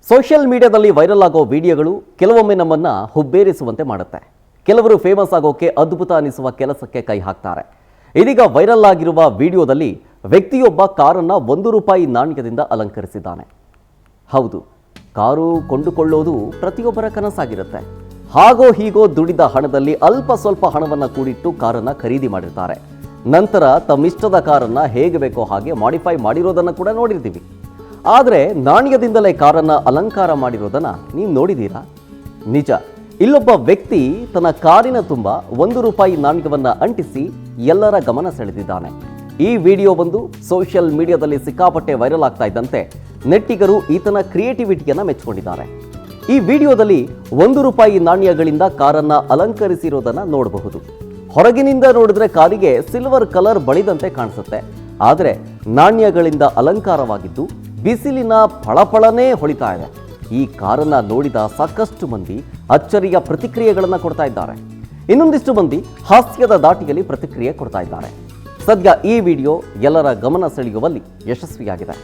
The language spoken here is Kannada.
ಸೋಷಿಯಲ್ ಮೀಡಿಯಾದಲ್ಲಿ ವೈರಲ್ ಆಗೋ ವಿಡಿಯೋಗಳು ಕೆಲವೊಮ್ಮೆ ನಮ್ಮನ್ನ ಹುಬ್ಬೇರಿಸುವಂತೆ ಮಾಡುತ್ತೆ. ಕೆಲವರು ಫೇಮಸ್ ಆಗೋಕೆ ಅದ್ಭುತ ಅನಿಸುವ ಕೆಲಸಕ್ಕೆ ಕೈ ಹಾಕ್ತಾರೆ. ಇದೀಗ ವೈರಲ್ ಆಗಿರುವ ವಿಡಿಯೋದಲ್ಲಿ ವ್ಯಕ್ತಿಯೊಬ್ಬ ಕಾರನ್ನ ₹1 ನಾಣ್ಯದಿಂದ ಅಲಂಕರಿಸಿದ್ದಾನೆ. ಹೌದು, ಕಾರು ಕೊಂಡುಕೊಳ್ಳೋದು ಪ್ರತಿಯೊಬ್ಬರ ಕನಸಾಗಿರುತ್ತೆ. ಹಾಗೋ ಹೀಗೋ ದುಡಿದ ಹಣದಲ್ಲಿ ಅಲ್ಪ ಸ್ವಲ್ಪ ಹಣವನ್ನು ಕೂಡಿಟ್ಟು ಕಾರನ್ನ ಖರೀದಿ ಮಾಡಿರ್ತಾರೆ. ನಂತರ ತಮ್ಮಿಷ್ಟದ ಕಾರನ್ನ ಹೇಗೆ ಬೇಕೋ ಹಾಗೆ ಮಾಡಿಫೈ ಮಾಡಿರೋದನ್ನು ಕೂಡ ನೋಡಿರ್ತೀವಿ. ಆದರೆ ನಾಣ್ಯದಿಂದಲೇ ಕಾರನ್ನ ಅಲಂಕಾರ ಮಾಡಿರೋದನ್ನ ನೀವು ನೋಡಿದ್ದೀರಾ? ನಿಜ, ಇಲ್ಲೊಬ್ಬ ವ್ಯಕ್ತಿ ತನ್ನ ಕಾರಿನ ತುಂಬ ₹1 ನಾಣ್ಯವನ್ನ ಅಂಟಿಸಿ ಎಲ್ಲರ ಗಮನ ಸೆಳೆದಿದ್ದಾನೆ. ಈ ವಿಡಿಯೋ ಬಂದು ಸೋಷಿಯಲ್ ಮೀಡಿಯಾದಲ್ಲಿ ಸಿಕ್ಕಾಪಟ್ಟೆ ವೈರಲ್ ಆಗ್ತಾ ಇದ್ದಂತೆ ನೆಟ್ಟಿಗರು ಈತನ ಕ್ರಿಯೇಟಿವಿಟಿಯನ್ನ ಮೆಚ್ಚಿಕೊಂಡಿದ್ದಾರೆ. ಈ ವಿಡಿಯೋದಲ್ಲಿ ₹1 ನಾಣ್ಯಗಳಿಂದ ಕಾರನ್ನ ಅಲಂಕರಿಸಿರೋದನ್ನ ನೋಡಬಹುದು. ಹೊರಗಿನಿಂದ ನೋಡಿದ್ರೆ ಕಾರಿಗೆ ಸಿಲ್ವರ್ ಕಲರ್ ಬಳಿದಂತೆ ಕಾಣಿಸುತ್ತೆ. ಆದರೆ ನಾಣ್ಯಗಳಿಂದ ಅಲಂಕಾರವಾಗಿದ್ದು ಬಿಸಿಲಿನ ಫಳಫಳನೇ ಹೊಳಿತಾ ಇದೆ. ಈ ಕಾರನ್ನ ನೋಡಿದ ಸಾಕಷ್ಟು ಮಂದಿ ಅಚ್ಚರಿಯ ಪ್ರತಿಕ್ರಿಯೆಗಳನ್ನು ಕೊಡ್ತಾ ಇದ್ದಾರೆ. ಇನ್ನೊಂದಿಷ್ಟು ಮಂದಿ ಹಾಸ್ಯದ ದಾಟಿಯಲ್ಲಿ ಪ್ರತಿಕ್ರಿಯೆ ಕೊಡ್ತಾ ಇದ್ದಾರೆ. ಸದ್ಯ ಈ ವಿಡಿಯೋ ಎಲ್ಲರ ಗಮನ ಸೆಳೆಯುವಲ್ಲಿ ಯಶಸ್ವಿಯಾಗಿದೆ.